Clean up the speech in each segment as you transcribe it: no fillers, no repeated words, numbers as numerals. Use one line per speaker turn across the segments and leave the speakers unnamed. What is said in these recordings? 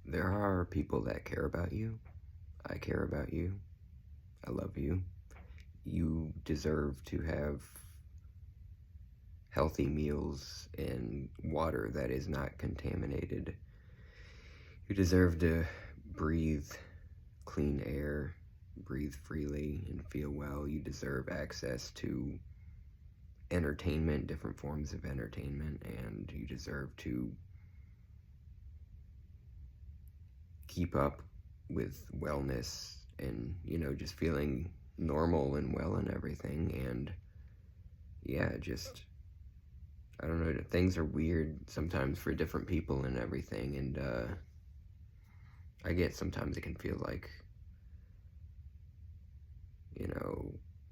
There are people that care about you. I care about you. I love you. You deserve to have healthy meals and water that is not contaminated. You deserve to breathe clean air, breathe freely, and feel well. You deserve access to entertainment, different forms of entertainment, and you deserve to keep up with wellness and, just feeling normal and well and everything. And yeah, just, I don't know, things are weird sometimes for different people and everything. And I get sometimes it can feel like,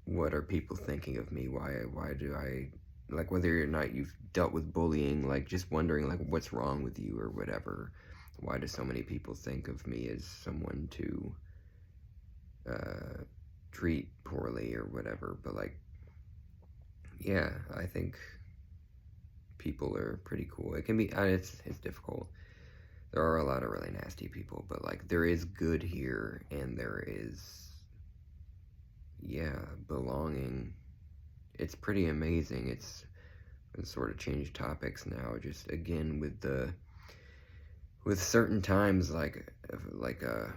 what are people thinking of me? Why do I, like, whether or not you've dealt with bullying, like, just wondering, like, what's wrong with you or whatever. Why do so many people think of me as someone to treat poorly or whatever? But, like, yeah, I think people are pretty cool. It can be, it's difficult. There are a lot of really nasty people, but, like, there is good here, and there is, yeah, belonging. It's pretty amazing. It's sort of changed topics now, just again with certain times, like a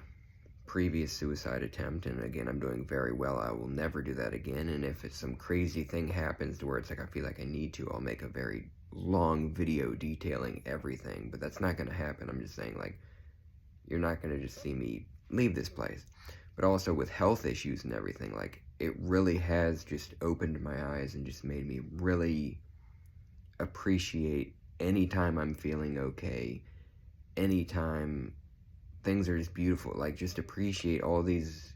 previous suicide attempt, and again, I'm doing very well. I will never do that again. And if it's some crazy thing happens to where it's like I feel like I need to, I'll make a very long video detailing everything. But that's not going to happen. I'm just saying, like, you're not going to just see me leave this place. But also with health issues and everything, like, it really has just opened my eyes and just made me really appreciate anytime I'm feeling okay, anytime things are just beautiful, like, just appreciate all these,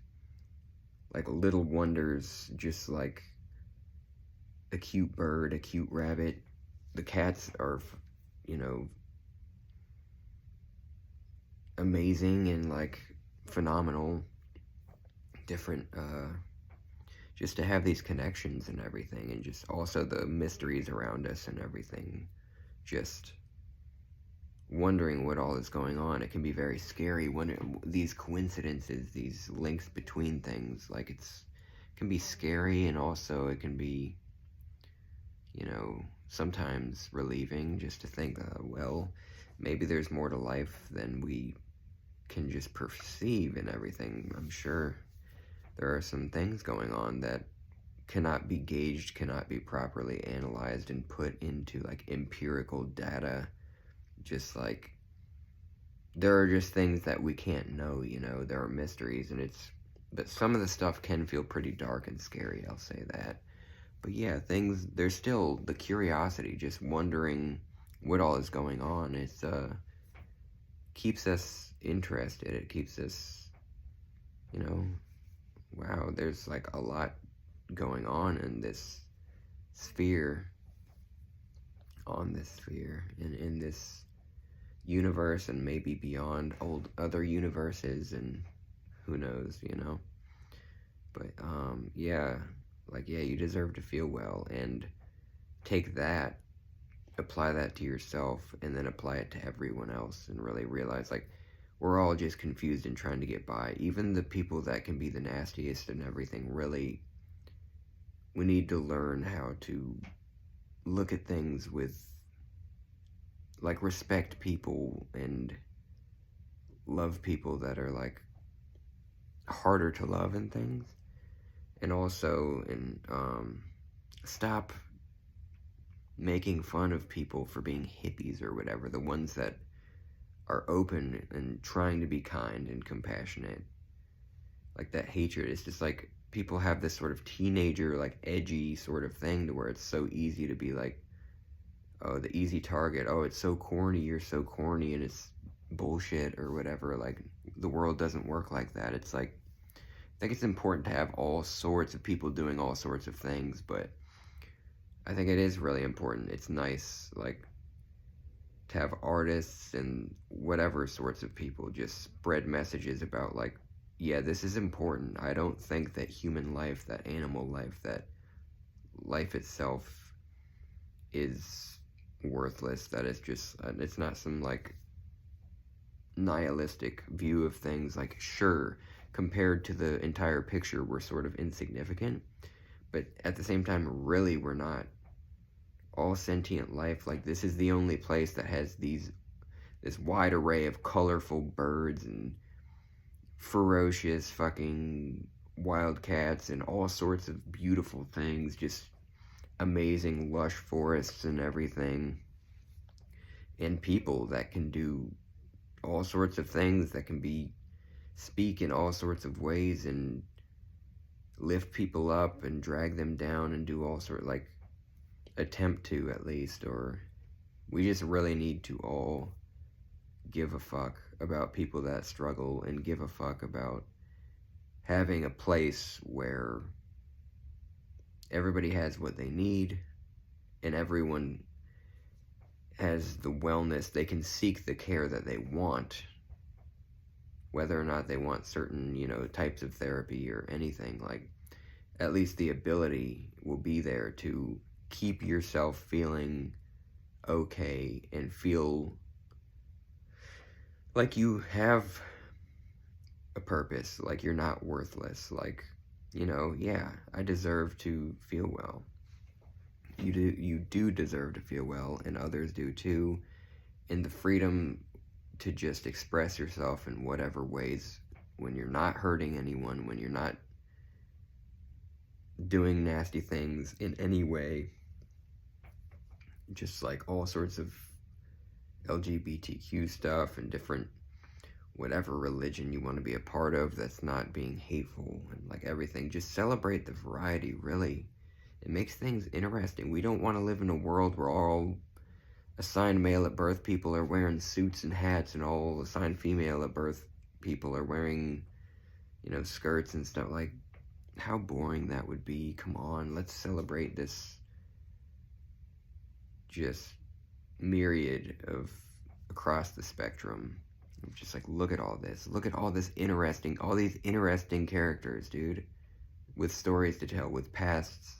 like, little wonders, just like a cute bird, a cute rabbit. The cats are, you know, amazing and, like, phenomenal. Different, just to have these connections and everything, and just also the mysteries around us and everything. Just wondering what all is going on. It can be very scary when these coincidences, these links between things, like, it can be scary, and also it can be, sometimes relieving just to think, well, maybe there's more to life than we can just perceive and everything. I'm sure there are some things going on that cannot be gauged, cannot be properly analyzed and put into, like, empirical data. Just like, there are just things that we can't know, there are mysteries, but some of the stuff can feel pretty dark and scary, I'll say that. But yeah, there's still the curiosity, just wondering what all is going on. It's, keeps us interested, it keeps us, wow, there's, like, a lot going on in this sphere, in this universe, and maybe beyond other universes, and who knows, but yeah, like, yeah, you deserve to feel well, and take that, apply that to yourself, and then apply it to everyone else, and really realize, like, we're all just confused and trying to get by. Even the people that can be the nastiest and everything, really, we need to learn how to look at things with, like, respect people and love people that are, like, harder to love and things. And also, stop making fun of people for being hippies or whatever, the ones that are open and trying to be kind and compassionate. Like, that hatred, it's just like, people have this sort of teenager, like, edgy sort of thing to where it's so easy to be like, oh, the easy target, oh, it's so corny, you're so corny, and it's bullshit or whatever. Like, the world doesn't work like that. It's like, I think it's important to have all sorts of people doing all sorts of things, but I think it is really important. It's nice, like, to have artists and whatever sorts of people just spread messages about, like, yeah, this is important. I don't think that human life, that animal life, that life itself is worthless, that it's just, it's not some, like, nihilistic view of things. Like, sure, compared to the entire picture, we're sort of insignificant, but at the same time, really, we're not. All sentient life, like, this is the only place that has this wide array of colorful birds and ferocious fucking wildcats and all sorts of beautiful things, just amazing lush forests and everything, and people that can do all sorts of things, that can speak in all sorts of ways and lift people up and drag them down and do all sort, like, attempt to, at least. Or we just really need to all give a fuck about people that struggle, and give a fuck about having a place where everybody has what they need and everyone has the wellness. They can seek the care that they want, whether or not they want certain, types of therapy or anything. Like, at least the ability will be there to keep yourself feeling okay and feel like you have a purpose, like you're not worthless, like, yeah, I deserve to feel well. You do deserve to feel well, and others do too, and the freedom to just express yourself in whatever ways, when you're not hurting anyone, when you're not doing nasty things in any way, just like all sorts of LGBTQ stuff and different whatever religion you want to be a part of that's not being hateful, and like everything. Just celebrate the variety, really. It makes things interesting. We don't want to live in a world where all assigned male at birth people are wearing suits and hats, and all assigned female at birth people are wearing, skirts and stuff. Like, how boring that would be. Come on, let's celebrate this just myriad of across the spectrum. Just like, look at all this. Look at all these interesting characters, dude, with stories to tell, with pasts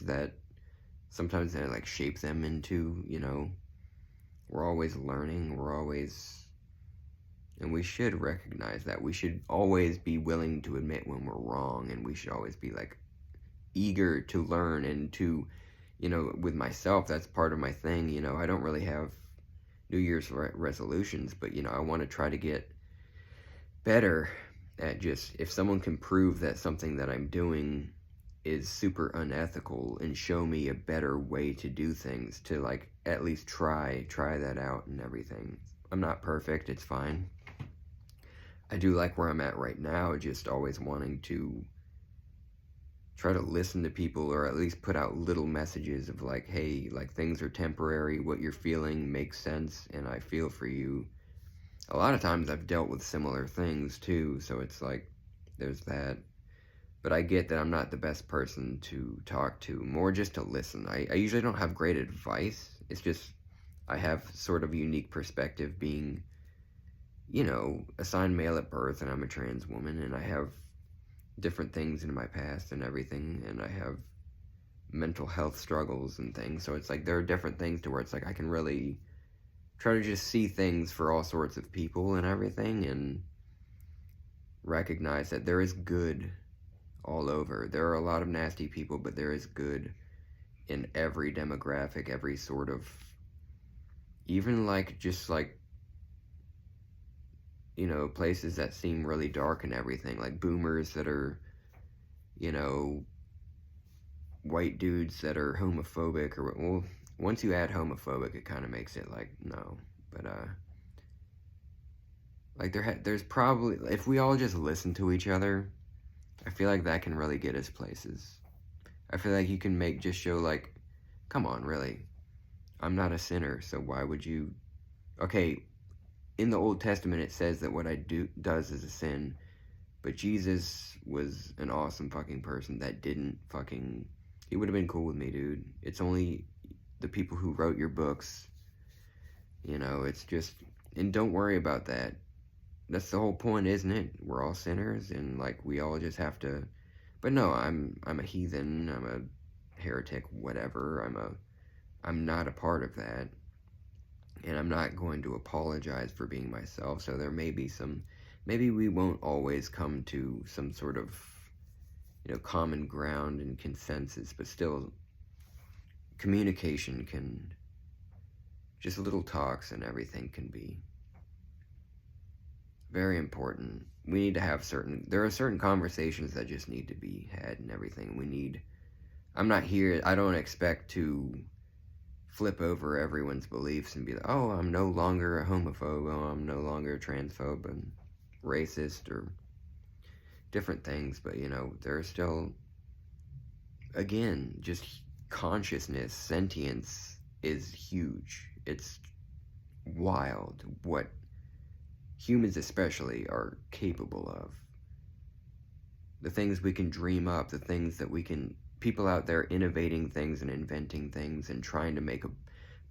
that sometimes they like shape them into, we're always learning, and we should recognize that. We should always be willing to admit when we're wrong, and we should always be like eager to learn and to, with myself, that's part of my thing. I don't really have New Year's resolutions, but I want to try to get better at just, if someone can prove that something that I'm doing is super unethical and show me a better way to do things, to like at least try that out and everything. I'm not perfect, it's fine. I do like where I'm at right now, just always wanting to try to listen to people, or at least put out little messages of like, hey, like, things are temporary, what you're feeling makes sense, and I feel for you. A lot of times I've dealt with similar things too, so it's like, there's that. But I get that I'm not the best person to talk to, more just to listen. I usually don't have great advice, it's just I have sort of a unique perspective, being, assigned male at birth, and I'm a trans woman, and I have different things in my past and everything, and I have mental health struggles and things, so it's like there are different things to where it's like I can really try to just see things for all sorts of people and everything, and recognize that there is good all over. There are a lot of nasty people, but there is good in every demographic, every sort of, even like, just like, places that seem really dark and everything, like boomers that are, white dudes that are homophobic, or, well, once you add homophobic, it kind of makes it like, no, but, like, there's probably, if we all just listen to each other, I feel like that can really get us places. I feel like you can just show, like, come on, really, I'm not a sinner, so why would you, okay, in the Old Testament it says that what I does is a sin, but Jesus was an awesome fucking person that didn't fucking, he would have been cool with me, dude. It's only the people who wrote your books, it's just, and don't worry about that. That's the whole point, isn't it? We're all sinners, and like, we all just have to, but no, I'm a heathen, I'm a heretic, whatever, I'm not a part of that. and I'm not going to apologize for being myself. So there may be maybe we won't always come to some sort of, common ground and consensus, but still communication can, just little talks and everything can be very important. We need to have there are certain conversations that just need to be had and everything. I'm not here, I don't expect to flip over everyone's beliefs and be like, oh, I'm no longer a homophobe, oh, I'm no longer a transphobe and racist or different things, but there are still, again, just consciousness, sentience is huge. It's wild what humans especially are capable of. The things we can dream up, the things that people out there innovating things and inventing things and trying to make a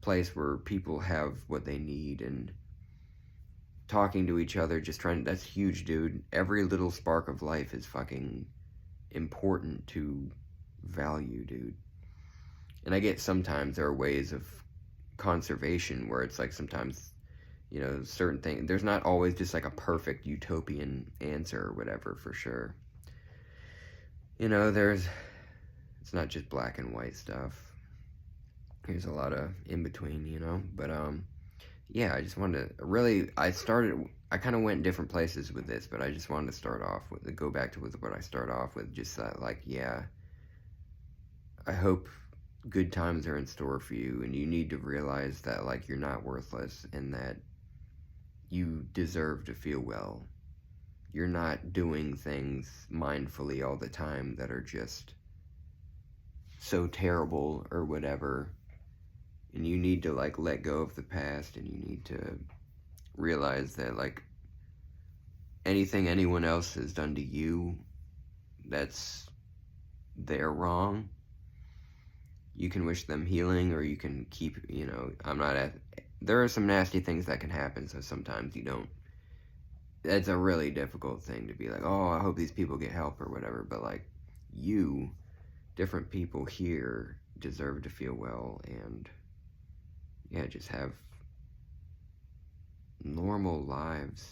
place where people have what they need and talking to each other, that's huge, dude. Every little spark of life is fucking important to value, dude. And I get sometimes there are ways of conservation where it's like sometimes, certain things, there's not always just like a perfect utopian answer or whatever, for sure. It's not just black and white stuff. There's a lot of in between, but yeah, I just wanted to I kind of went different places with this, but I just wanted to go back to what I start off with, just that, like, yeah, I hope good times are in store for you, and you need to realize that, like, you're not worthless, and that you deserve to feel well. You're not doing things mindfully all the time that are just so terrible or whatever, and you need to, like, let go of the past, and you need to realize that, like, anything anyone else has done to you they're wrong. You can wish them healing, or you can keep, there are some nasty things that can happen, so sometimes you don't. It's a really difficult thing to be like, oh, I hope these people get help or whatever, but, like, different people here deserve to feel well, and, yeah, just have normal lives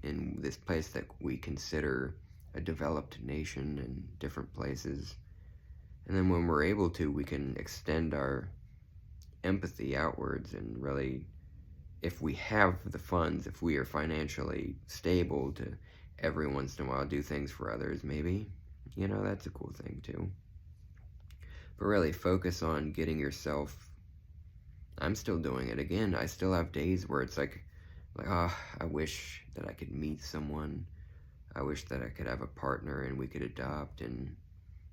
in this place that we consider a developed nation in different places. And then when we're able to, we can extend our empathy outwards, and really, if we have the funds, if we are financially stable, to every once in a while do things for others, maybe, that's a cool thing too. But really focus on getting yourself, I'm still doing it. Again, I still have days where it's like, I wish that I could meet someone. I wish that I could have a partner and we could adopt and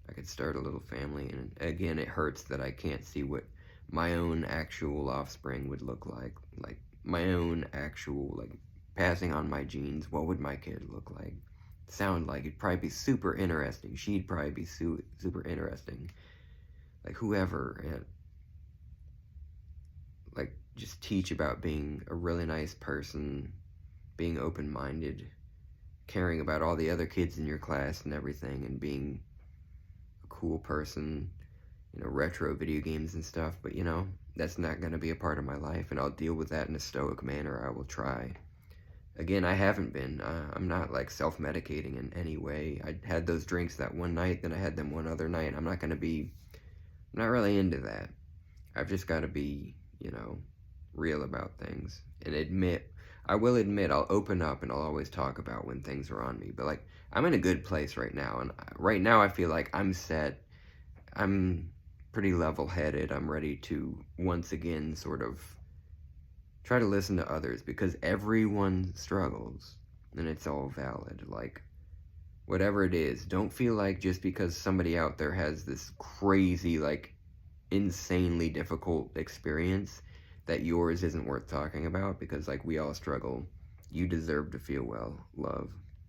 I could start a little family. And again, it hurts that I can't see what my own actual offspring would look like. Like, my own actual, like, passing on my genes. What would my kid look like? Sound like? It'd probably be super interesting. She'd probably be super interesting. Like, whoever. And, like, just teach about being a really nice person, being open-minded, caring about all the other kids in your class and everything, and being a cool person, retro video games and stuff, but, that's not going to be a part of my life, and I'll deal with that in a stoic manner. I will try. Again, I haven't been. I'm not, like, self-medicating in any way. I had those drinks that one night, then I had them one other night. I'm not really into that. I've just got to be, real about things, and I will admit, I'll open up and I'll always talk about when things are on me, but, like, I'm in a good place right now, and right now I feel like I'm set. I'm pretty level-headed. I'm ready to once again sort of try to listen to others, because everyone struggles, and it's all valid. Like, whatever it is, don't feel like just because somebody out there has this crazy, like, insanely difficult experience that yours isn't worth talking about, because, like, we all struggle. You deserve to feel well. Love.